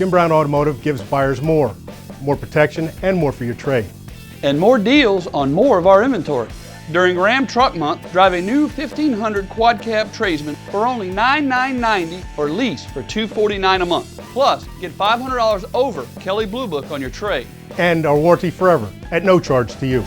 Jim Browne Automotive gives buyers more protection and more for your trade. And more deals on more of our inventory. During Ram Truck Month, drive a new 1500 quad cab tradesman for only $9,990 or lease for $249 a month. Plus, get $500 over Kelly Blue Book on your trade. And our warranty forever at no charge to you.